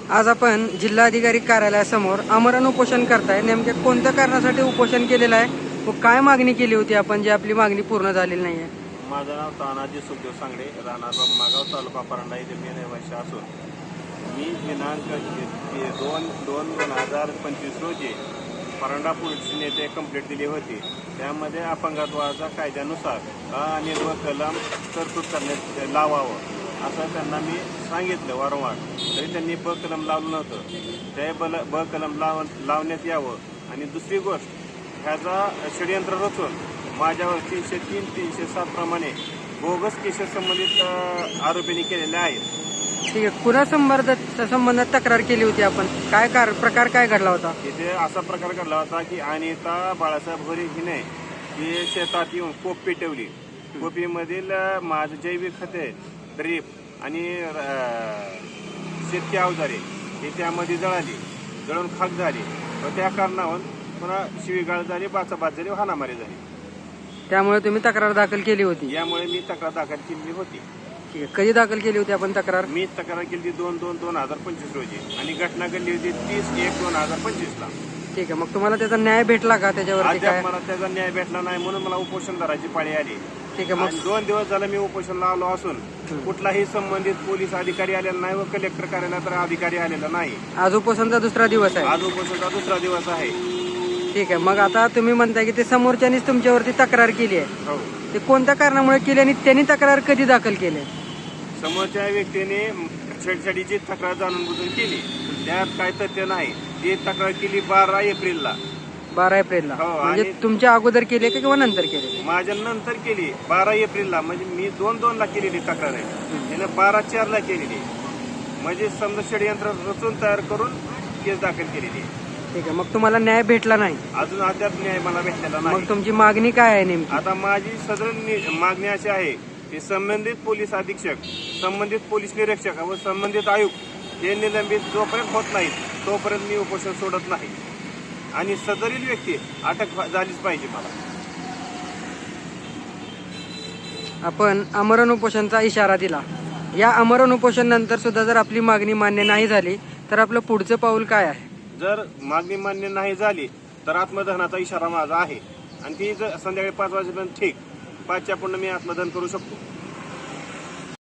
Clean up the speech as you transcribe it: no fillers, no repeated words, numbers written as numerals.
आज आपण जिल्हाधिकारी कार्यालयासमोर आमरण उपोषण करताय. नेमक्या कोणत्या कारणासाठी उपोषण केलेलं आहे व काय मागणी केली होती आपण, जी आपली मागणी पूर्ण झालेली नाहीये? माझं नाव तानाजी सुखदेव सांगडे, राहणार ब्रह्मागाव, तालुका परंडा येथे मी रहिवासी असून मी दिनांक 2/2/2025 रोजी परंडा पोलीस स्टेशन येथे कंप्लेंट दिली होती. त्यामध्ये अपंगत्वाच्या कायद्यानुसार आणि कलम तरतूद करण्यात लावावं असं त्यांना मी सांगितलं वारंवार. तरी त्यांनी कलम लावलं नव्हतं. ते कलम लावण्यात यावं. आणि दुसरी गोष्ट, ह्याचा षडयंत्र रचून माझ्यावर 303, 307 प्रमाणे बोगस केसेस संबंधित आरोपींनी केलेल्या आहेत. ठीक आहे, कुणा संबंधात तक्रार केली होती आपण? काय प्रकार काय घडला होता? इथे असा प्रकार घडला होता की अनिता बाळासाहेब घोरे हिने ही शेतात येऊन कोप पेटवली. कोपीमधील माझं जैविक खते, ड्रीप आणि शेतकी अवजारे ही त्यामध्ये जळून खाक झाली व त्या कारणावरून पुन्हा शिवीगाळ झाली, बाचाबाच झाली व हाणामारी झाली. त्यामुळे तुम्ही तक्रार दाखल केली होती? यामुळे मी तक्रार दाखल केली होती. ठीक आहे, कधी दाखल केली होती आपण तक्रार? मी तक्रार केली 2/2/2025 रोजी आणि घटना घडली होती 30/1/2025 ला. ठीक आहे, मग तुम्हाला त्याचा न्याय भेटला का त्याच्यावरती? अद्याप मला त्याचा न्याय भेटला नाही, म्हणून मला उपोषण करायची पाळी आली. ठीक आहे, मग 2 दिवस झाले मी उपोषण लावलो असून कुठलाही संबंधित पोलीस अधिकारी आलेला नाही व कलेक्टर कार्यालयात अधिकारी आलेला नाही. आज उपोषणचा दुसरा दिवस आहे? आज उपोषणचा दुसरा दिवस आहे. ठीक आहे, मग आता तुम्ही म्हणताय की ते समोरच्यानीच तुमच्यावरती तक्रार केली आहे. हो, ते कोणत्या कारणामुळे केली आणि त्यांनी तक्रार कधी दाखल केली? समोरच्या व्यक्तीने छेडछाडीची तक्रार जाणून बुजून केली. त्यात काय तथ्य नाही. ती तक्रार केली 12 एप्रिलला. 12 एप्रिलला? हो, म्हणजे आणि तुमच्या अगोदर केली का किंवा नंतर केली? माझ्या नंतर केली 12 एप्रिलला. म्हणजे मी 2/2 केलेली तक्रार आहे, त्यानं 12/4 केलेली. म्हणजे समजा षडयंत्र रचून तयार करून केस दाखल केलेली. ठीक आहे, मग तुम्हाला न्याय भेटला नाही? अजून अद्याप न्याय मला भेटलेला नाही. मग तुमची मागणी काय आहे नेमकी? आता माझी सदर मागणी अशी आहे की संबंधित पोलीस अधीक्षक, संबंधित पोलीस निरीक्षक व संबंधित आयुक्त हे निलंबित जोपर्यंत होत नाहीत तोपर्यंत मी उपोषण सोडत नाही. आणि सदरील व्यक्ती अटक झालीच पाहिजे मला. आपण आमरण उपोषणचा इशारा दिला. या आमरण उपोषण नंतर सुद्धा जर आपली मागणी मान्य नाही झाली तर आपलं पुढचं पाऊल काय आहे? जर मागणी मान्य नाही झाली तर आत्मदहनाचा इशारा माझा आहे. आणि ती जर संध्याकाळी 5 वाजेपर्यंत ठीक, 5च्या पुढे मी आत्मदहन करू शकतो.